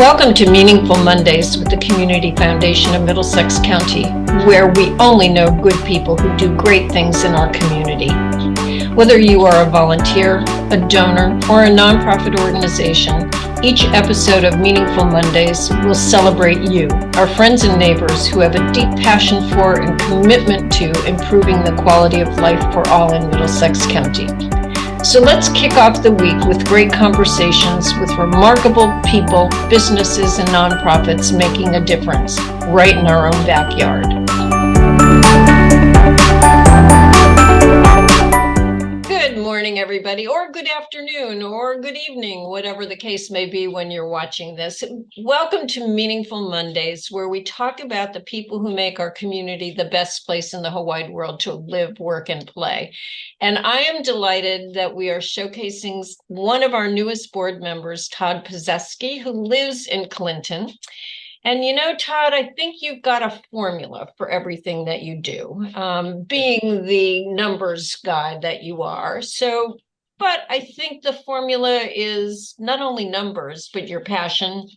Welcome to Meaningful Mondays with the Community Foundation of Middlesex County, where we only know good people who do great things in our community. Whether you are a volunteer, a donor, or a nonprofit organization, each episode of Meaningful Mondays will celebrate you, our friends and neighbors who have a deep passion for and commitment to improving the quality of life for all in Middlesex County. So let's kick off the week with great conversations with remarkable people, businesses, and nonprofits making a difference right in our own backyard. Good morning, everybody, or good afternoon, or good evening, whatever the case may be when you're watching this. Welcome to Meaningful Mondays, where we talk about the people who make our community the best place in the whole wide world to live, work, and play. And I am delighted that we are showcasing one of our newest board members, Todd Pozefsky, who lives in Clinton. And you know, Todd, I think you've got a formula for everything that you do, being the numbers guy that you are. But I think the formula is not only numbers, but your passion,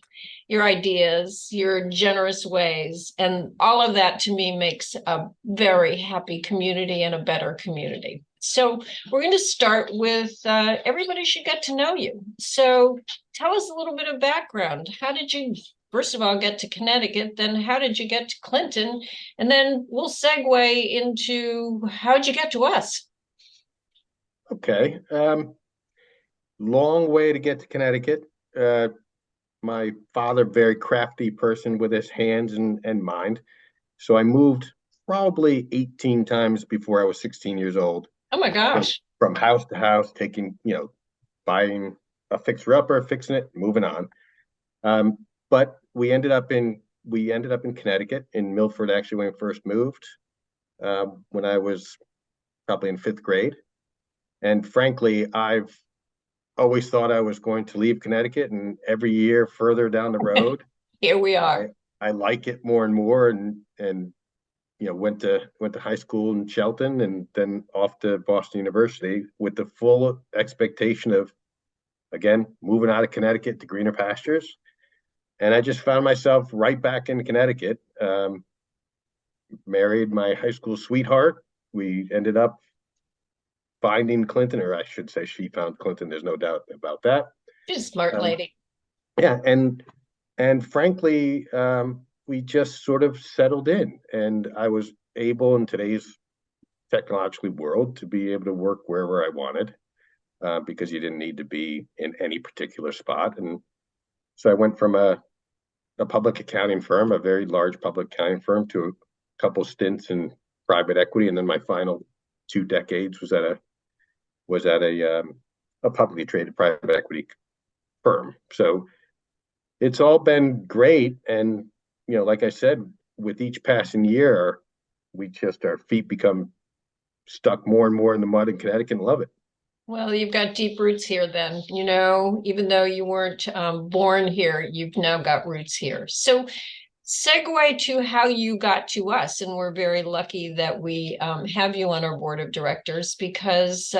your ideas, your generous ways. And all of that to me makes a very happy community and a better community. So we're going to start with everybody should get to know you. So tell us a little bit of background. How did you first of all get to Connecticut, then how did you get to Clinton? And then we'll segue into how'd you get to us? Okay. Long way to get to Connecticut. My father, very crafty person with his hands and mind. So I moved probably 18 times before I was 16 years old. Oh my gosh. From house to house, buying a fixer-upper, fixing it, moving on. But we ended up in Connecticut, in Milford, actually, when we first moved, when I was probably in 5th grade. And frankly, I've always thought I was going to leave Connecticut, and every year further down the road, here we are. I like it more and more, and went to high school in Shelton, and then off to Boston University with the full expectation of, again, moving out of Connecticut to greener pastures. And I just found myself right back in Connecticut. Married my high school sweetheart. We ended up finding Clinton, or I should say she found Clinton. There's no doubt about that. She's a smart lady. Yeah, and frankly, we just sort of settled in. And I was able, in today's technological world, to be able to work wherever I wanted, because you didn't need to be in any particular spot. And so I went from a public accounting firm, a very large public accounting firm, to a couple stints in private equity, and then my final 2 decades was at a publicly traded private equity firm. So it's all been great, and like I said, with each passing year, our feet become stuck more and more in the mud in Connecticut, and love it. Well, you've got deep roots here then, even though you weren't born here, you've now got roots here. So segue to how you got to us. And we're very lucky that we have you on our board of directors, because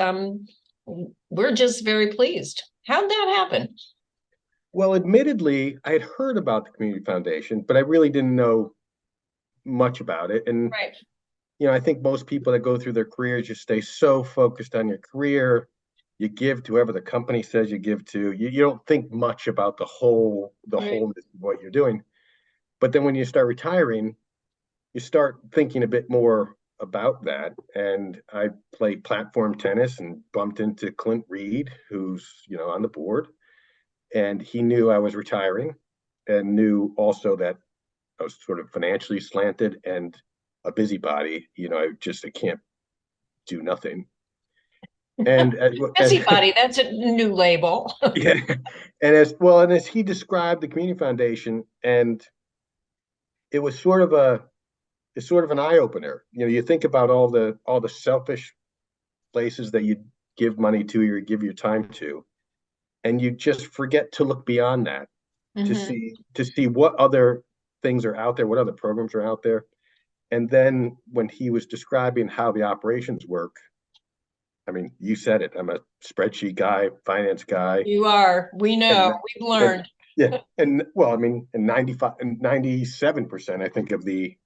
we're just very pleased. How'd that happen? Well, admittedly, I had heard about the Community Foundation, but I really didn't know much about it. And, right. I think most people that go through their careers just stay so focused on your career. You give to whoever the company says you give to. You don't think much about the whole of what you're doing. But then when you start retiring, you start thinking a bit more about that. And I play platform tennis and bumped into Clint Reed, who's on the board. And he knew I was retiring, and knew also that I was sort of financially slanted and a busybody. I can't do nothing. And busybody, that's a new label. Yeah. And as he described the Community Foundation, and it was sort of an eye-opener. You think about all the selfish places that you give money to, or give your time to, and you just forget to look beyond that, to see what other things are out there, what other programs are out there. And then when he was describing how the operations work, I mean, you said it. I'm a spreadsheet guy, finance guy. You are. We know. We've learned. Yeah, and well, I mean, and 95 and 97%, I think, of the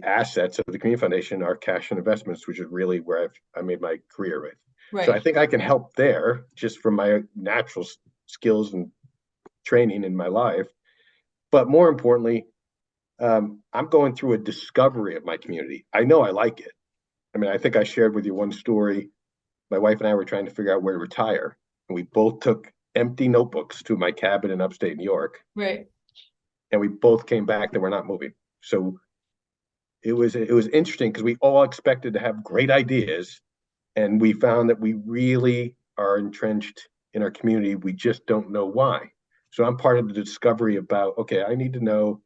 assets of the community foundation are cash and investments, which is really where I made my career with. So I Right. think I can help there just from my natural skills and training in my life. But more importantly, I'm going through a discovery of my community. I know I like it. I mean, I think I shared with you one story. My wife and I were trying to figure out where to retire, and we both took empty notebooks to my cabin in upstate New York, Right. and we both came back that we're not moving. So it was interesting because we all expected to have great ideas, and we found that we really are entrenched in our community. We just don't know why. So I'm part of the discovery about, okay, I need to know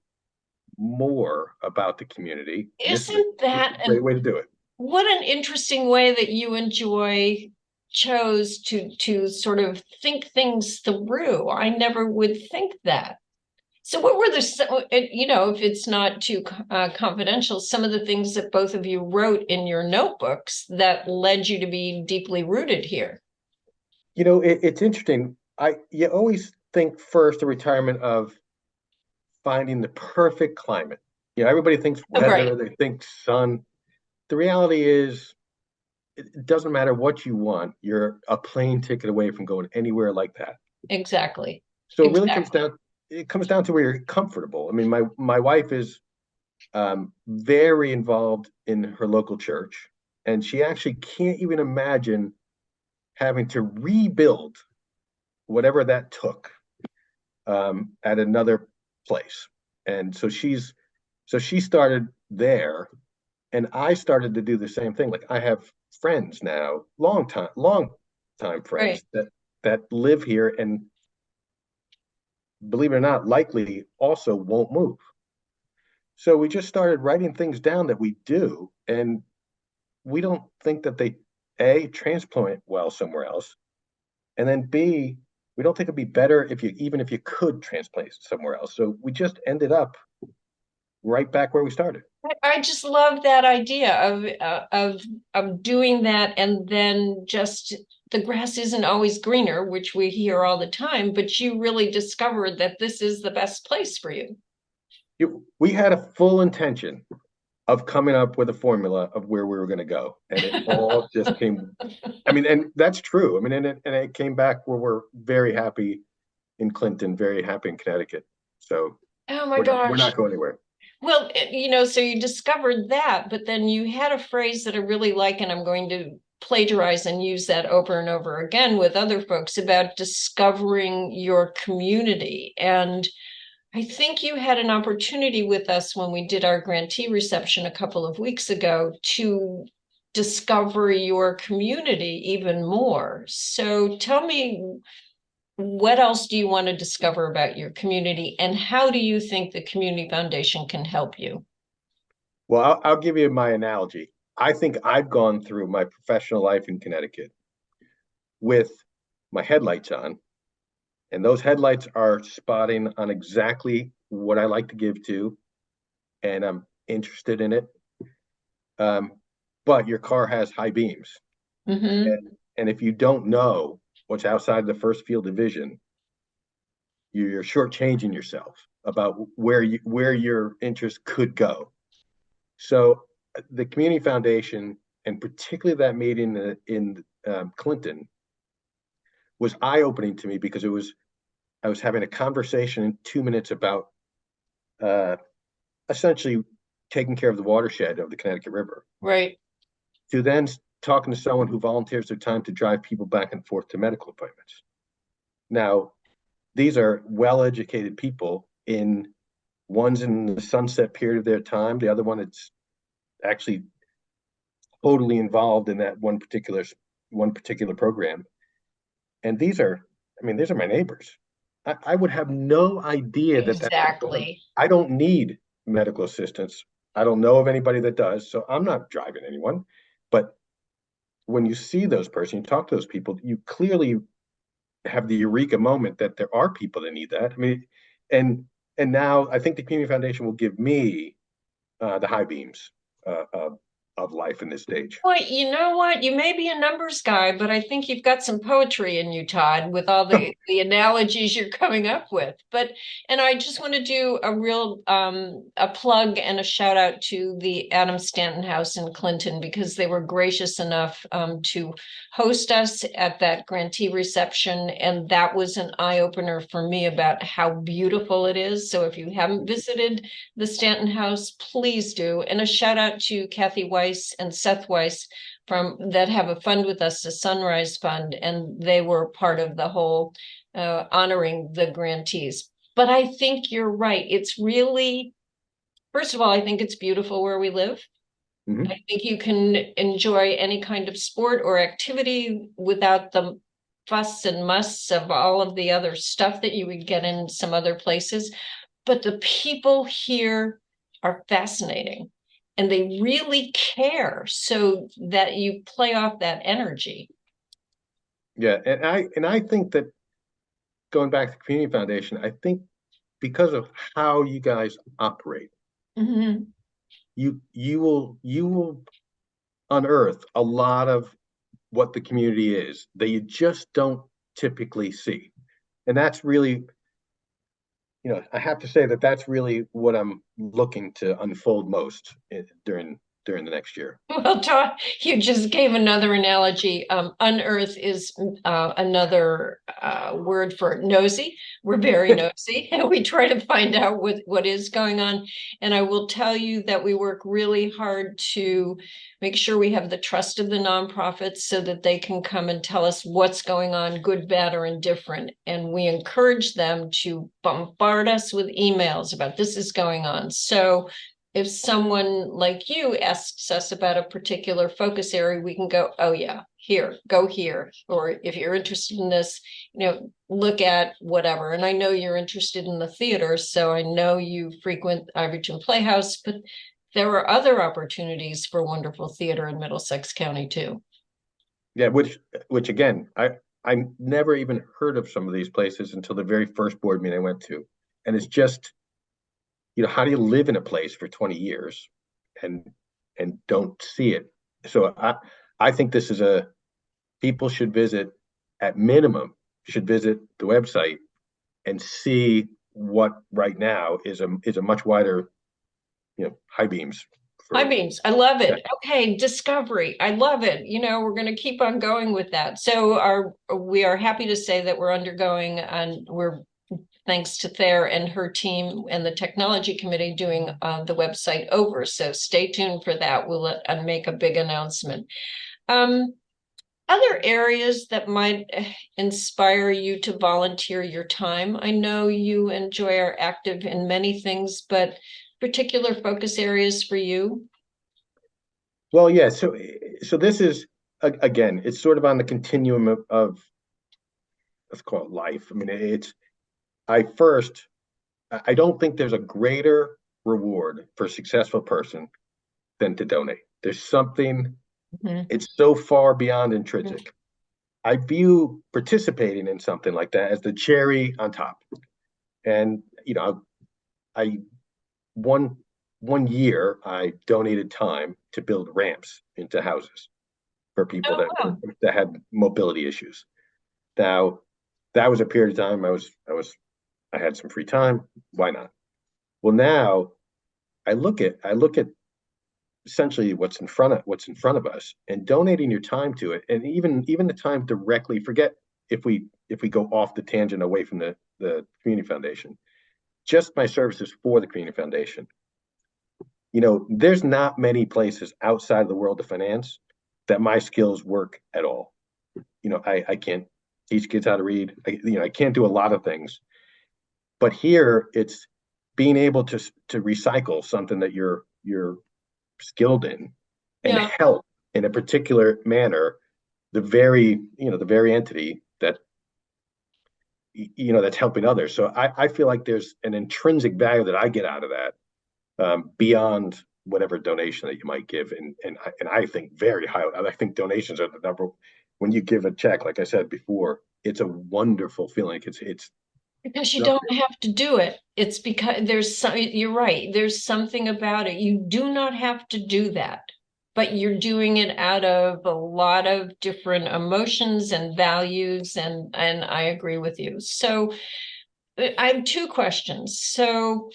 more about the community. And Isn't this is that a great way to do it. what an interesting way that you enjoy chose to sort of think things through. I never would think that. So what were if it's not too confidential, some of the things that both of you wrote in your notebooks that led you to be deeply rooted here? It's interesting. You always think first the retirement of finding the perfect climate. Everybody thinks Right, weather, they think sun. The reality is it doesn't matter what you want. You're a plane ticket away from going anywhere like that. exactly. So Exactly. it comes down to where you're comfortable. I mean, my wife is very involved in her local church, and she actually can't even imagine having to rebuild whatever that took at another place. And so she started there, and I started to do the same thing. Like I have friends now, long time Right. friends that live here, and believe it or not, likely also won't move. So we just started writing things down that we do, and we don't think that they A, transplant well somewhere else, and then B, we don't think it'd be better if you could transplant somewhere else. So we just ended up right back where we started. I just love that idea of doing that, and then just the grass isn't always greener, which we hear all the time, but you really discovered that this is the best place for you. We had a full intention of coming up with a formula of where we were going to go, and it all just came. I mean, and that's true. I mean, and it came back where we're very happy in Clinton, very happy in Connecticut. So Oh my we're gosh. not going anywhere. Well, so you discovered that, but then you had a phrase that I really like, and I'm going to plagiarize and use that over and over again with other folks about discovering your community. And I think you had an opportunity with us when we did our grantee reception a couple of weeks ago to discover your community even more. So tell me, what else do you want to discover about your community, and how do you think the Community Foundation can help you? Well, I'll give you my analogy. I think I've gone through my professional life in Connecticut with my headlights on, and those headlights are spotting on exactly what I like to give to, and I'm interested in it. Um, but your car has high beams, Mm-hmm. and if you don't know what's outside the first field of vision, you're shortchanging yourself about where your interest could go. So the community foundation, and particularly that meeting in Clinton, was eye-opening to me because I was having a conversation in 2 minutes about uh, essentially taking care of the watershed of the Connecticut River, Right. to then talking to someone who volunteers their time to drive people back and forth to medical appointments. Now, these are well-educated people. In One's in the sunset period of their time, the other one it's actually totally involved in that one particular program. And these are my neighbors. I would have no idea that that's going on. Exactly. I don't need medical assistance. I don't know of anybody that does, so I'm not driving anyone. But when you see those person, you talk to those people, you clearly have the eureka moment that there are people that need that. I mean, and and now I think the community foundation will give me the high beams. of life in this stage. Well, you know what? You may be a numbers guy, but I think you've got some poetry in you, Todd, with all the analogies you're coming up with. And I just want to do a real a plug and a shout out to the Adam Stanton House in Clinton, because they were gracious enough to host us at that grantee reception, and that was an eye opener for me about how beautiful it is. So if you haven't visited the Stanton House, please do. And a shout out to Kathy Weiss and Seth Weiss from that have a fund with us, the Sunrise Fund, and they were part of the whole honoring the grantees. But I think you're right. It's really, first of all, I think it's beautiful where we live. Mhm. I think you can enjoy any kind of sport or activity without the fuss and muss of all of the other stuff that you would get in some other places. But the people here are fascinating, and they really care, so that you play off that energy. Yeah, and I think that going back to the Community Foundation, I think because of how you guys operate, Mhm. you will unearth a lot of what the community is that you just don't typically see. And that's really, I have to say that that's really what I'm looking to unfold most during the next year. Well, Todd, you just gave another analogy. Unearth is another word for nosy. We're very nosy, and we try to find out what is going on. And I will tell you that we work really hard to make sure we have the trust of the nonprofits so that they can come and tell us what's going on, good, bad, or indifferent. And we encourage them to bombard us with emails about this is going on. So if someone like you asks us about a particular focus area, we can go, oh yeah, here, go here. Or if you're interested in this, look at whatever. And I know you're interested in the theater, so I know you frequent Ivoryton Playhouse, but there are other opportunities for wonderful theater in Middlesex County too. Yeah, which again, I never even heard of some of these places until the very first board meeting I went to. And it's just, how do you live in a place for 20 years and don't see it? So I think this is people should visit, at minimum, should visit the website and see what right now is a much wider, high beams. High beams. I love it. Okay, discovery. I love it. We're going to keep on going with that. So we are happy to say that we're undergoing, and we're, thanks to Thayer and her team and the technology committee, doing the website over. So stay tuned for that. We'll make a big announcement. Other areas that might inspire you to volunteer your time. I know you enjoy are active in many things, but particular focus areas for you? Well, yeah. So this is, again, it's sort of on the continuum of let's call it life. I mean, I don't think there's a greater reward for a successful person than to donate. There's something, it's so far beyond intrinsic. I view participating in something like that as the cherry on top. And, I one year I donated time to build ramps into houses for people that had mobility issues. Now, that was a period of time I had some free time. Why not? Well, now I look at essentially what's in front of us, and donating your time to it, and even the time directly. Forget if we go off the tangent away from the Community Foundation. Just my services for the Community Foundation. There's not many places outside of the world of finance that my skills work at all. I can't teach kids how to read. I can't do a lot of things. But here it's being able to recycle something that you're skilled in and help in a particular manner the very entity that that's helping others. So I feel like there's an intrinsic value that I get out of that, beyond whatever donation that you might give. And I think very highly. I think donations are the number. When you give a check, like I said before, it's a wonderful feeling. It's because you don't have to do it. It's because you're right. There's something about it. You do not have to do that. but you're doing it out of a lot of different emotions and values, and I agree with you. So I have two questions. So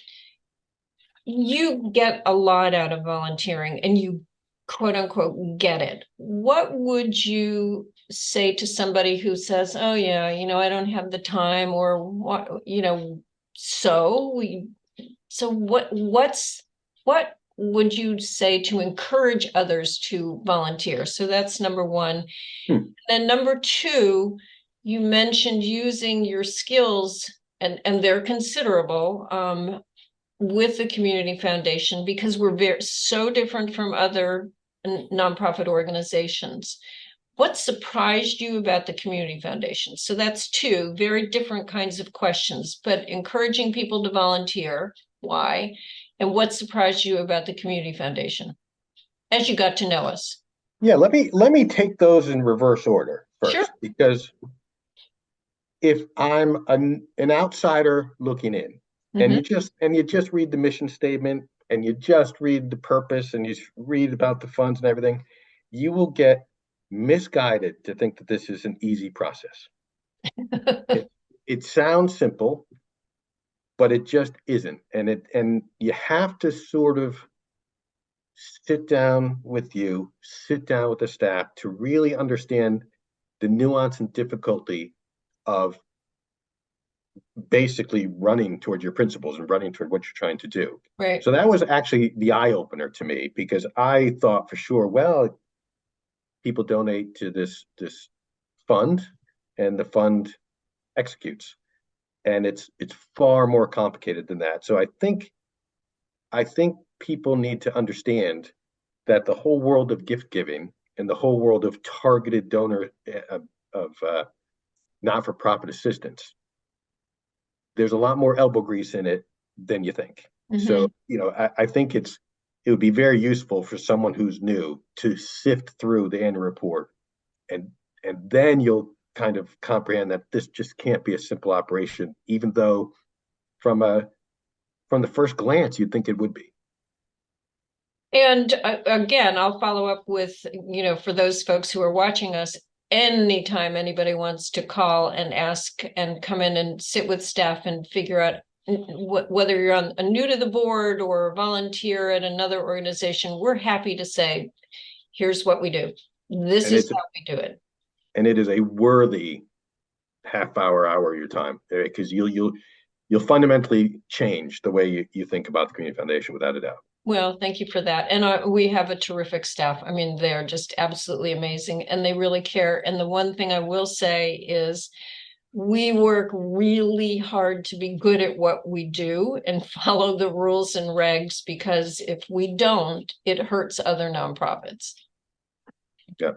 you get a lot out of volunteering and you quote unquote get it. What would you say to somebody who says, oh yeah, I don't have the time, or what, what would you say to encourage others to volunteer? So that's number one. And number two, you mentioned using your skills, and they're considerable, with the community foundation, because we're so different from other nonprofit organizations. What surprised you about the community foundation? So that's two very different kinds of questions, but encouraging people to volunteer, why? And what surprised you about the community foundation as you got to know us? Yeah, let me take those in reverse order first, Sure. because if I'm an outsider looking in, and you just read the mission statement, and you just read the purpose, and you read about the funds and everything, you will get misguided to think that this is an easy process. It sounds simple, but it just isn't. And you have to sort of sit down with the staff to really understand the nuance and difficulty of basically running towards your principles and running toward what you're trying to do. Right. So that was actually the eye opener to me, because I thought for sure, well, people donate to this fund, and the fund executes, and it's far more complicated than that. So I think people need to understand that the whole world of gift giving and the whole world of targeted donor of not-for-profit assistance, there's a lot more elbow grease in it than you think. So, I think it would be very useful for someone who's new to sift through the annual report, and then you'll kind of comprehend that this just can't be a simple operation, even though from the first glance you'd think it would be. And again, I'll follow up with, for those folks who are watching us, anytime anybody wants to call and ask and come in and sit with staff and figure out whether you're new to the board or volunteer at another organization, we're happy to say, here's what we do. This is how we do it. And it is a worthy hour of your time, because you'll fundamentally change the way you think about the Community Foundation, without a doubt. Well, thank you for that. And we have a terrific staff. I mean, they're just absolutely amazing, and they really care. And the one thing I will say is we work really hard to be good at what we do and follow the rules and regs, because if we don't, it hurts other nonprofits. Yeah.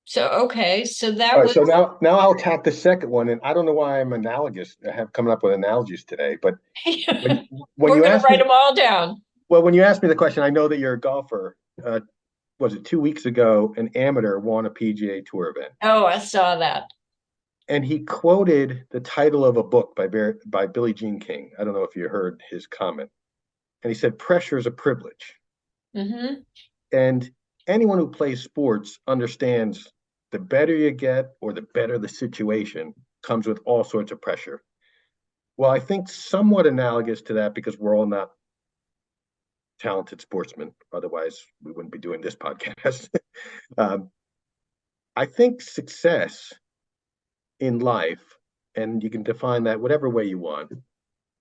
So, okay. So that All right, was. so now I'll attack the second one, and I don't know why I'm analogous. I have coming up with analogies today, but when We're you going to write me, them all down. Well, when you asked me the question, I know that you're a golfer. Was it 2 weeks ago, an amateur won a PGA Tour event? Oh, I saw that. And he quoted the title of a book by Billie Jean King. I don't know if you heard his comment. And he said, "Pressure is a privilege." And anyone who plays sports understands the better you get, or the better the situation, comes with all sorts of pressure. Well, I think somewhat analogous to that, because we're all not talented sportsmen. Otherwise, we wouldn't be doing this podcast. I think success in life, and you can define that whatever way you want,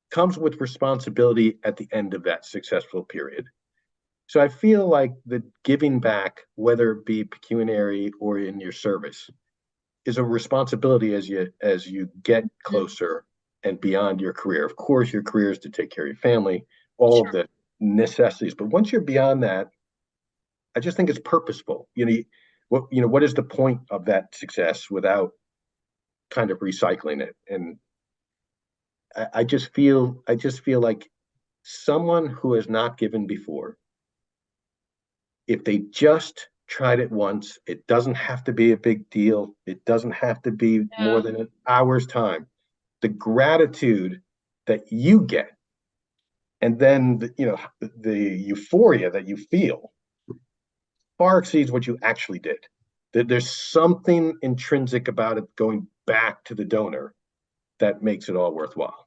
comes with responsibility at the end of that successful period. So I feel like the giving back, whether it be pecuniary or in your service, is a responsibility as you get closer and beyond your career. Of course, your career is to take care of your family, all of the necessities. But once you're beyond that, I just think it's purposeful. What is the point of that success without kind of recycling it? And I just feel like someone who has not given before, if they just tried it once, it doesn't have to be a big deal. It doesn't have to be more than an hour's time. The gratitude that you get, and then the euphoria that you feel, far exceeds what you actually did. There's something intrinsic about it going back to the donor that makes it all worthwhile.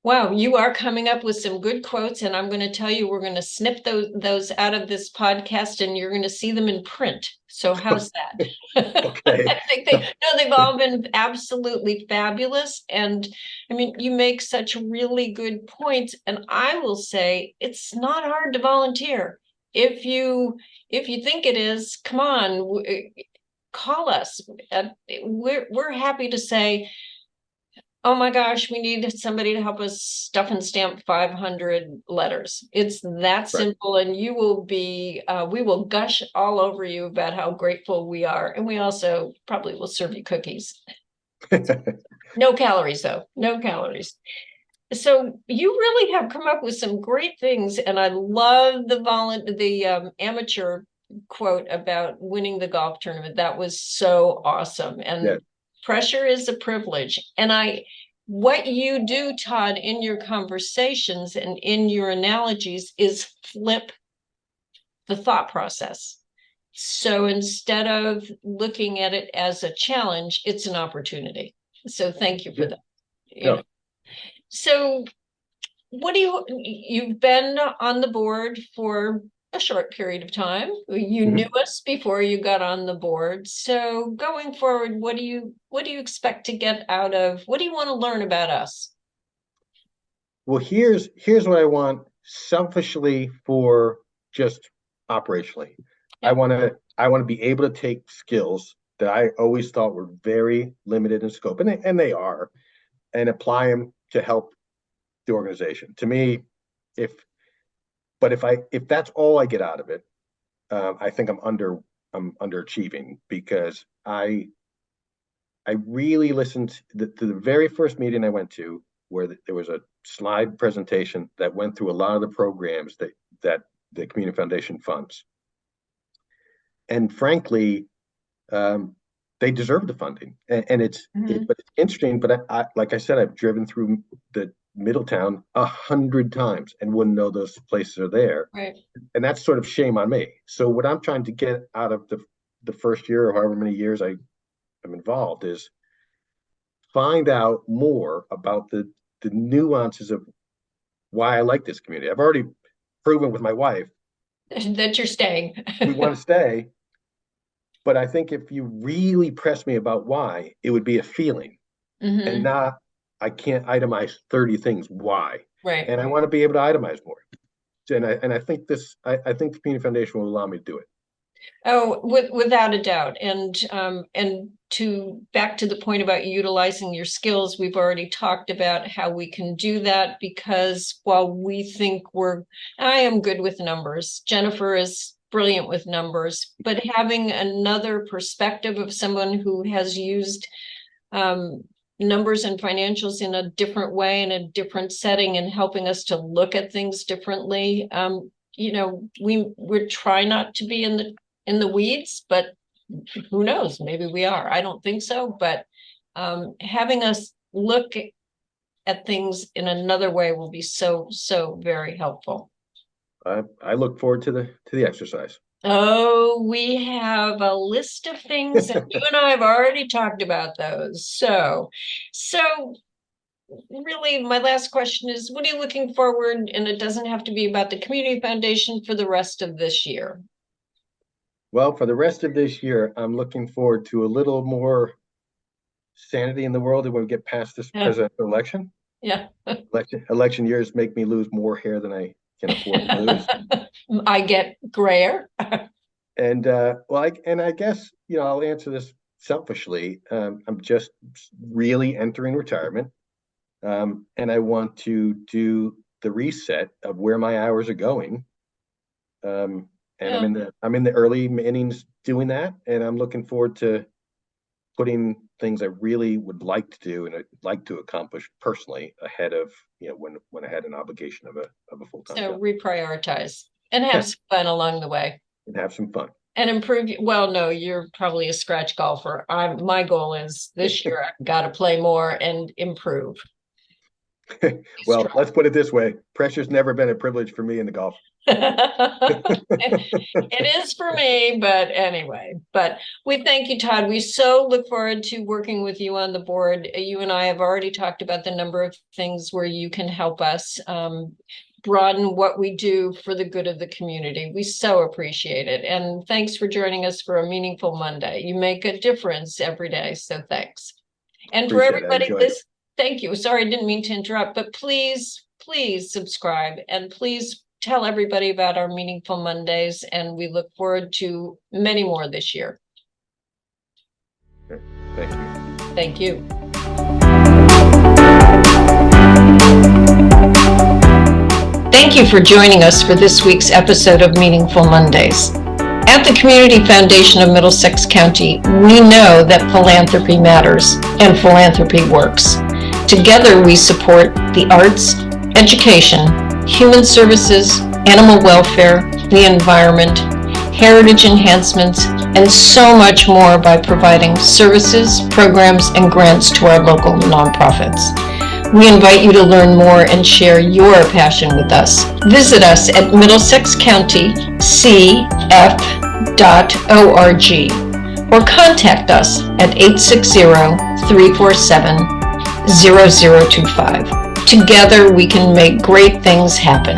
Wow, you are coming up with some good quotes, and I'm going to tell you, we're going to snip those out of this podcast, and you're going to see them in print. So how's that? Okay. I think they've all been absolutely fabulous. And I mean, you make such really good points. And I will say it's not hard to volunteer. If you think it is, come on, call us. We're happy to say, oh my gosh, we need somebody to help us stuff and stamp 500 letters. It's that simple, and you will be, we will gush all over you about how grateful we are. And we also probably will serve you cookies. No calories though, no calories. So you really have come up with some great things. And I love the amateur quote about winning the golf tournament. That was so awesome. And yeah. Pressure is a privilege. And what you do, Todd, in your conversations and in your analogies is flip the thought process. So instead of looking at it as a challenge, it's an opportunity. So thank you for that. Yeah. So you've been on the board for a short period of time. You knew us before you got on the board. So going forward, what do you expect to get out of, what do you want to learn about us? Well, here's what I want selfishly for just operationally. Yeah. I want to be able to take skills that I always thought were very limited in scope, and they are, and apply them to help the organization. To me, if that's all I get out of it, I think I'm underachieving, because I really listened to the very first meeting I went to, where there was a slide presentation that went through a lot of the programs that the Community Foundation funds. And frankly, they deserve the funding, and it's but it's interesting. But I, like I said, I've driven through the Middletown 100 times and wouldn't know those places are there. Right. And that's sort of shame on me. So what I'm trying to get out of the first year, or however many years I'm involved, is find out more about the nuances of why I like this community. I've already proven with my wife that you're staying. we want to stay. But I think if you really press me about why, it would be a feeling, and not, I can't itemize 30 things why. Right. And I want to be able to itemize more. And I think I think the Community Foundation will allow me to do it. Oh, without a doubt. And back to the point about utilizing your skills, we've already talked about how we can do that, because while we think I am good with numbers, Jennifer is brilliant with numbers, but having another perspective of someone who has used numbers and financials in a different way, in a different setting, and helping us to look at things differently. We try not to be in the weeds, but who knows, maybe we are. I don't think so, but having us look at things in another way will be so very helpful. I look forward to the exercise. Oh, we have a list of things, and you and I have already talked about those. So really, my last question is, what are you looking forward, and it doesn't have to be about the Community Foundation, for the rest of this year? Well, for the rest of this year, I'm looking forward to a little more sanity in the world when we get past this presidential election. Yeah. Election years make me lose more hair than I can afford to lose. I get grayer. And I guess, I'll answer this selfishly. I'm just really entering retirement, and I want to do the reset of where my hours are going. And I'm in the early innings doing that, and I'm looking forward to putting things I really would like to do and I'd like to accomplish personally ahead of when I had an obligation of a full-time job. Reprioritize and have some fun along the way. And have some fun. And improve. Well, no, you're probably a scratch golfer. My goal is this year I've got to play more and improve. Well, let's put it this way. Pressure's never been a privilege for me in the golf. It is for me, but anyway, but we thank you, Todd. We so look forward to working with you on the board. You and I have already talked about the number of things where you can help us broaden what we do for the good of the community. We so appreciate it. And thanks for joining us for a meaningful Monday. You make a difference every day. So thanks. And for everybody, thank you. Sorry, I didn't mean to interrupt, but please subscribe and please tell everybody about our Meaningful Mondays. And we look forward to many more this year. Thank you. Thank you. Thank you for joining us for this week's episode of Meaningful Mondays. At the Community Foundation of Middlesex County, we know that philanthropy matters and philanthropy works. Together, we support the arts, education, human services, animal welfare, the environment, heritage enhancements, and so much more by providing services, programs, and grants to our local nonprofits. We invite you to learn more and share your passion with us. Visit us at middlesexcountycf.org or contact us at 860-347-0025. Together we can make great things happen.